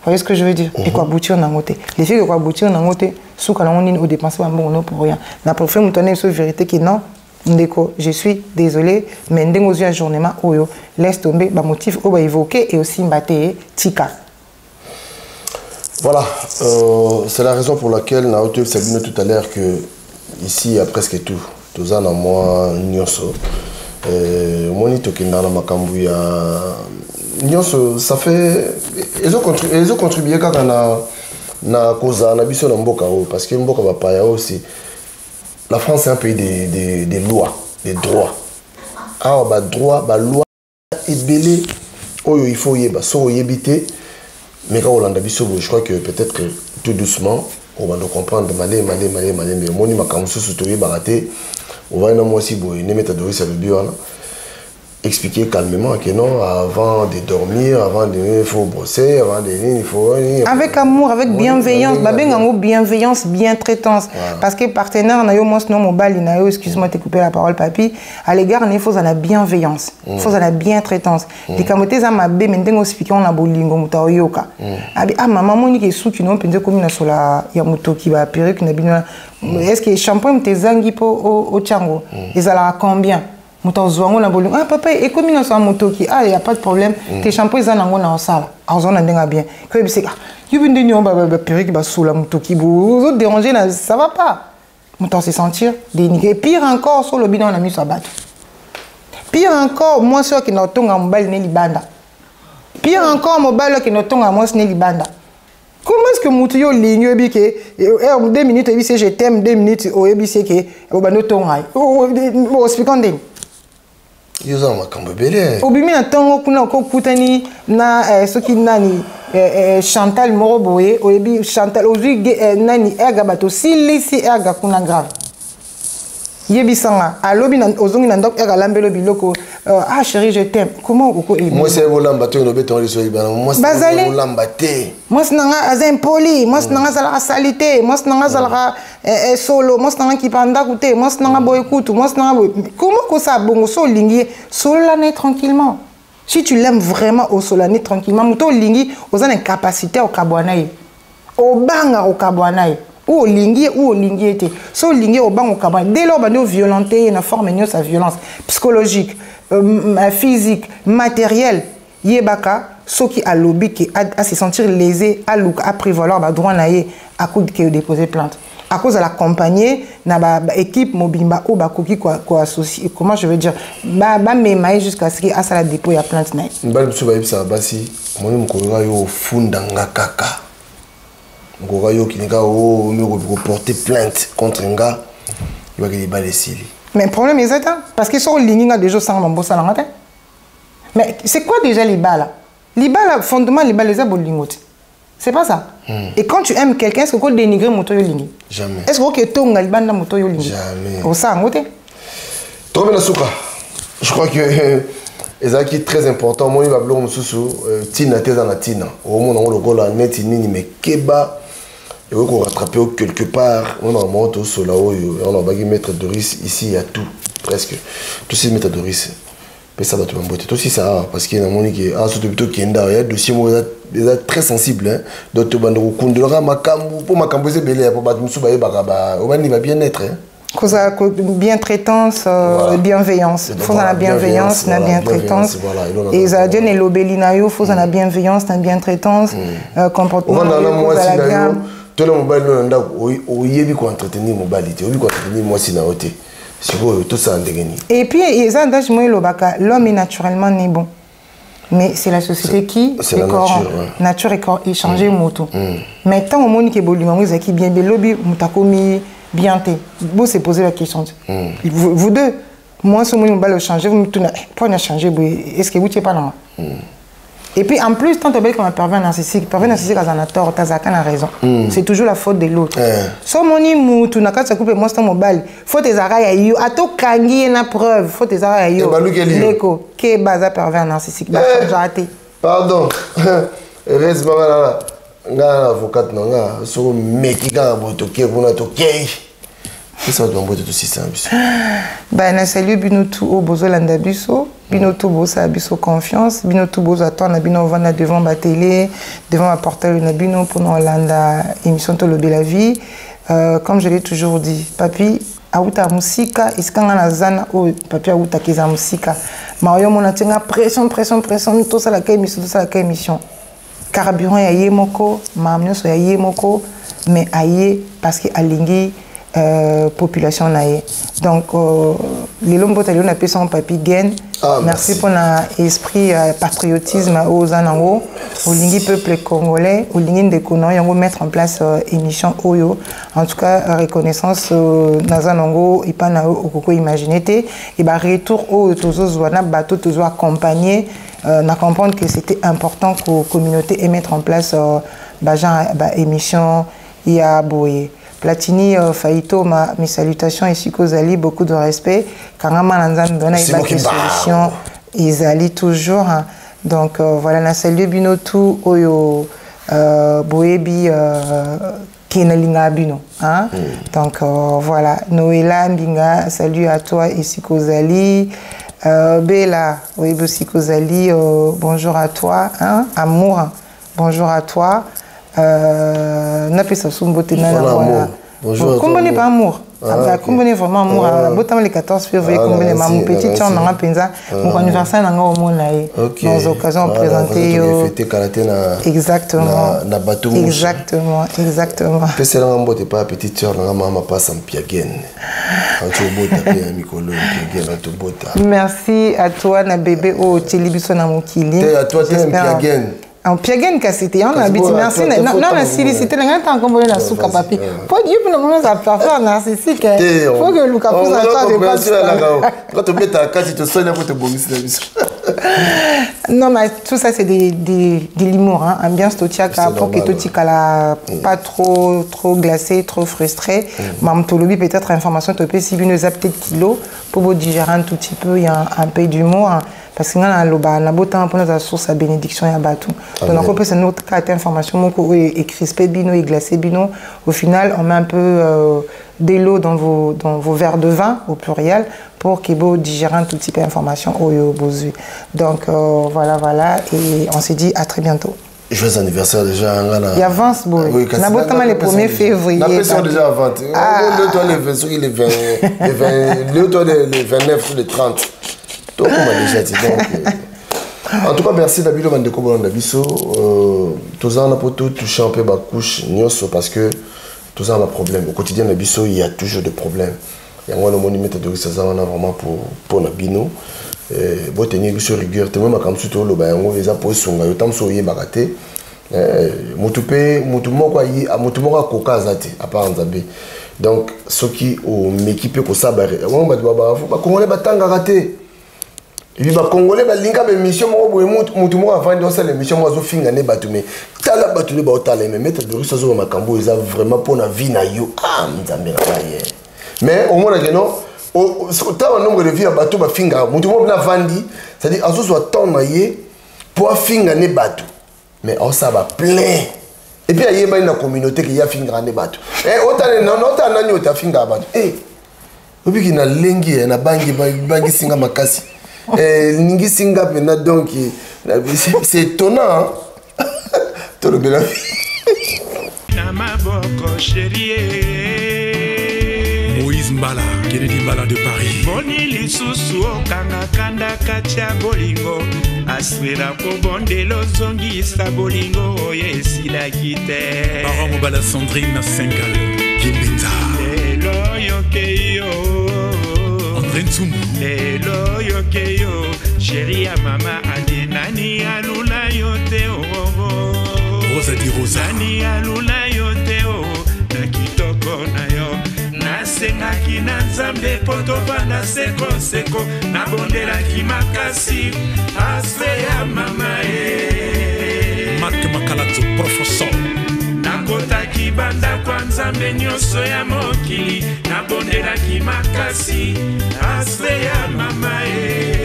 voyez ce que je veux dire et quoi aboutir dans côté les filles quoi aboutir dans côté sous quand on au dépenser bon non pour rien la professeur me tenait sur vérité que non ndeko je suis désolé mais ndengo zu ajournement oyo laisse tomber ba motif o ba évoquer et aussi mbaté tika. Voilà, c'est la raison pour laquelle na auto Sabine tout à l'heure que ici il y a presque tout. Tous en moi nyonso moni tokinda na makambu ya nyonso ça fait ils ont contribué quand na cause na biso na mboka o parce que mboka ba pa ya aussi la France est un pays des lois, des droits. Alors, droit, loi, et belé, il faut y éviter. Mais quand on a je crois que peut-être que tout doucement, on va nous comprendre, mais on va aussi expliquer calmement que non, avant de dormir, avant de il faut bosser, avant de il faut... Avec amour, avec bienveillance, bienveillance, bientraitance. Parce que partenaire, excuse-moi de te couper la parole, papi, à l'égard, il faut la bienveillance, il faut la bientraitance. Les camotés, ça m'a bé, mais on explique on a bolingo, muta yoka. Ah, maman, mon qui est sous qui n'ont pas comme sur la yamuto qui va perruque, est-ce que shampoing te zangi au tchango, ils allaient à combien? Ah papa, et comme il y a un moto qui il n'y a pas de problème, tes shampoings sont en salle, en zone bien. Que c'est ça, tu veux dire perruque sous la moto qui vous autres déranger, ça va pas. Mouton se sentir dénigré. Pire encore, sur le bilan on a mis sa batte. Pire encore, moi sûr qui n'a pas mobile n'est libanda. Pire encore, mobile qui n'a pas moi n'est libanda. Comment est-ce que Moutio ligne que 2 minutes et je t'aime 2 minutes au EBC que au bano tongai. Au expliquant Yoza makambo belé. Obimi na tango kuna ko kutani na soki nani Chantal Moroboye oyebi Chantal ozui nani erga bato silisi erga kuna grave. Yebi sanga alobi na ozongi na ndok erga lambelo biloko ah chérie je t'aime. Comment oko ebi? Moi c'est volamba to no beton les soyi bana. Moi c'est volamba te. Moi c'est nanga azem poli, moi c'est nanga sala salité, moi c'est nanga sala solo, moi c'est nanga qui panda koute, moi c'est nanga boy kutu, moi c'est nanga boy. Comment que ça bongo so lingi solo l'année tranquillement. Si tu l'aimes vraiment au solane tranquillement, muto lingi aux une capacité au kabwanaï. Au banga au kabwanaï. Ou au lingi était. So lingi au bang au kabwanaï. Dès lors, on violenté, il y a une forme de sa violence psychologique, physique, matérielle. Yebaka, ce qui a lobby, qui a se sentir lésé, a prévaloir, droit naïe, à coup de déposer plainte. À cause de la compagnie, na équipe mobimba ou bakoki quoi associé, comment je veux dire, mais jusqu'à ce qu'il y a la dépôt ya plainte naïe. Mbali biso ba ça basi, moni mukora yo fundanga kaka. Mukora yo kinga o me porter plainte contre nga, il va que les balles sili. Mais le problème est ça, parce que sur ligne déjà sans mambo ça là. Mais c'est quoi déjà les balles? Les balles fondement les balles les abolingote. C'est pas ça. Et quand tu aimes quelqu'un, est-ce que tu dénigres mon toyo lingi? Jamais. Est-ce que tu as un mon toyo lingi? Jamais. Au ça, ngote? Trop bien, Souka. Je crois que c'est qui très important. Moi, je vais vous dire Tina, t'es dans la Tina. Au moment où le goal a net, mais Keba, et on rattraper quelque part. On a monté au sol là-haut. On a bagé mettre Doris ici, il y a tout, presque. Tout ces mettre Doris. Mais ça va te m'embêter. Toi aussi, ça parce qu'il y a un moment qui a surtout qui est dans le dossier très sensible. Donc, tu vas nous conduire pour ma camboise belé pour battre Moussouba et Baraba. On va bien être. Cause bien traitance, bienveillance. Faut dans la bienveillance, la bien traitance. Et ça donne l'obélinayo. Faut dans la bienveillance, la bien traitance. Comportement. On va dans moi si nayo. Tout le mobile nous anda. Oye bi ko entretenir mobilité. Oye bi ko entretenir moi si naoté. Tout ça en dégâts. Et puis, l'homme est naturellement né bon. Mais c'est la société qui est corps. Nature et corps échangé moto. Mais tant au monde qui est bon, qui bien lobby, mutakomi bien té. Vous c'est poser la question. Vous deux, moi ce monde va le changer, vous me tournez. Pourquoi on a changé? Est-ce que vous n'êtes pas là? Et puis en plus, tant que tu as pervers narcissique, a tort, tu as raison. C'est toujours la faute de l'autre. Si tu n'as pas de couper, moi c'est mobile. Faut tes arrêts à to kangi na preuve. Faut tes arrêts à Leko, qui est basé pervers narcissique. Pardon. Heureusement, là, avocate, non, sur Mekiga, Botoké, Bounatoké. Ça va être aussi simple. Ben, salut Binotou au Bozolanda Bisso, Binotou Bosa Bisso confiance, Binotou Bosa toi na bino vana devant ma télé, devant ma portable na bino pour nous Hollanda émission Tolobe la vie. Comme je l'ai toujours dit, papi auta musika iskanga na zana o papi auta kiza musika. Mario mona tinga pression tout ça la émission. Carburant ya yemoko, mamnyo so ya yemoko, mais aye parce que alingi population naïe. Donc les lombo tali on appelle son papi Gen. Merci pour l'esprit patriotisme aux anango, au lingi peuple congolais, au lingi de kono yango mettre en place émission Oyo. En tout cas reconnaissance nazanango et pas na okoko imaginer té et ba retour au tozo zwana bateau tozo accompagner na comprendre que c'était important que la communauté et mettre en place émission ia boye. Platini Faito, mes salutations ici Kozali, beaucoup de respect. Kangama Nanzam donne des solutions, ils allient toujours. Donc voilà, na salut bino tout oyo boebi kenalinga bino. Donc voilà, Noëlla Mbinga, salut à toi ici Kozali. Bella, oui aussi Kozali, bonjour à toi. Amour, bonjour à toi. Bonjour comment n'est pas amour comment n'est vraiment amour le 14 février comme les mamans petite chance dans penza mon anniversaire dans au monde dans occasion présenter exactement c'est là on pas petite chance dans maman passe en piagen merci à toi na bébé au télévision na mokili à toi piagen en piagen cassité on habite merci non la silicité n'a pas encore la souka papi pour dire pour le moment ça peut faire narcissique faut que Lucas puisse attendre quand tu mets ta carte tu sonnes pour te bondir non mais tout ça c'est de l'humour ambiance totiaka pour que totikala pas trop glacé trop frustré mam tolobi peut-être information to peut si bien peut-être kilo pour vous digérer un tout petit peu il y a un peu d'humour parce que na loba na botan pour notre source à bénédiction ya batou donc on peut c'est notre carte information moko et crispé bino et glacé bino au final on met un peu de l'eau dans vos verres de vin au pluriel pour qu'il vous digérer un tout petit peu d'information au bozu. Donc voilà et on se dit à très bientôt. Joyeux anniversaire déjà. Il avance, boy. Oui, on a beau temps le 1er février. La pression déjà avant. Le toit le 20, le toit le 29 ou le 30. Donc on a déjà dit. En tout cas, merci Dabilo Mandeko Bolandabiso. Tous en a pour tout toucher un peu ma couche nyoso parce que tous en a problème. Au quotidien Nabiso, il y a toujours des problèmes. Il y a un monument de ça vraiment pour Nabino. Bon tenir biso rigueur. Te même comme surtout le bayango les apôtres sont là. Autant soyez baraté. Mutupe mutumoko yi mutumoko koka zate à part Nzambe. Donc ceux qui ont m'équipé pour ça on va ba congolais batanga raté. Et puis les Congolais linka be mission mo boye mutu mo avant de ça les missions mo zo finga ne batume tala batule ba otala mais mettre de russe zo makambo ils a vraiment pour na vie na yo Nzambe na ye mais au moins que non au temps nombre de vie à batu ba finga mutu mo na vandi c'est-à-dire azo soit temps na ye pour finga ne batu mais on ça va plein et puis il y a une communauté qui a finga ne batu et autant non autant na nyota finga batu obi ki na lengi na bangi singa makasi Ningi singa pena donc c'est étonnant tout le bel Moïse Mbala, Kennedy Mbala de Paris. Boni lisusu okanga kanda katia bolingo aswera ko bondelo zongi sa bolingo oyesila kite. Baron Mbala Sandrine Sengal, Kimbenza. Lelo yokeyo. André Ntsumbu. Lelo yokeyo. Chérie ya mama andi nani alula yote oh. Rosa di Rosa. Nani alula yote oh. Na kitoko na yo. Nasengaki na Nzambe po tovanda seko nabondelaki makasi ase ya mama Marc Makalato professeur nakotaki banda kwa Nzambe nyonso ya mokili nabondelaki makasi ase ya mama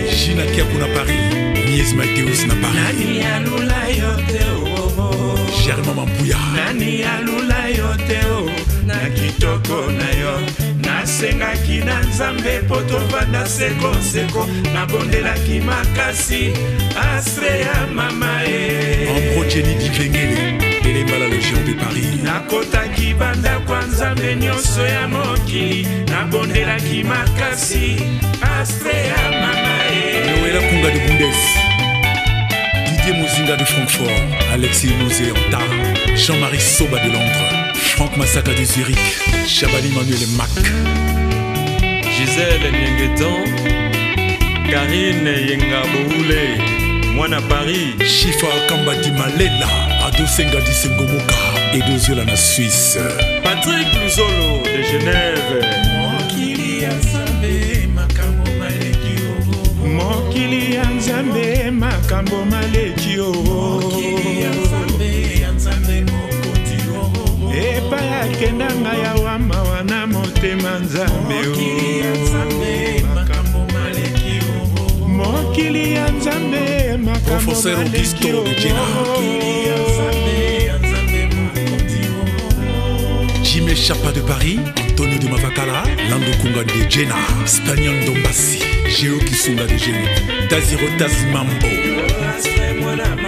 Gina Kiabu na Paris Nies Mateus na Paris nani alula yote oh. Germain Mambuya nani alula yote oh. Na kitoko na yo nasengaki na Nzambe po tovanda seko nabondelaki makasi ase ya mama Ambro Jenny Dikengele Elembala le géant de Paris nakotaki banda kwa Nzambe nyonso ya mokili nabondelaki makasi ase ya mama Noëlla Kunga de Bundes Didier Mouzin Zinga de Francfort, Alexis Louzé Anta, Jean-Marie Soba de Londres, Franck Massaka de Zurich, Chabali Manuel Mac, Gisèle Nyengeton, Karine Yengaboule, Mwana Paris, Chifa Kamba di Malela, Ado Senga di Sengomoka, Edo Ziola na Suisse, Patrick Luzolo de Genève, Mokili Nzambe makambo maleki o, Mokili Nzambe makambo maleki o, Mokili Nzambe mokonzi o, Epa ya kendanga ya wama wana motema Nzambe o, Mokili Nzambe makambo maleki o, Mokili Nzambe makambo maleki o, Mokili Nzambe mokonzi o. Jimé Chapa de Paris, Antonio de Mavakala, Lando Kunga de Jena, Spaniel Dombassi, Géo Kisunga de Génie, Taziro Tazimambo.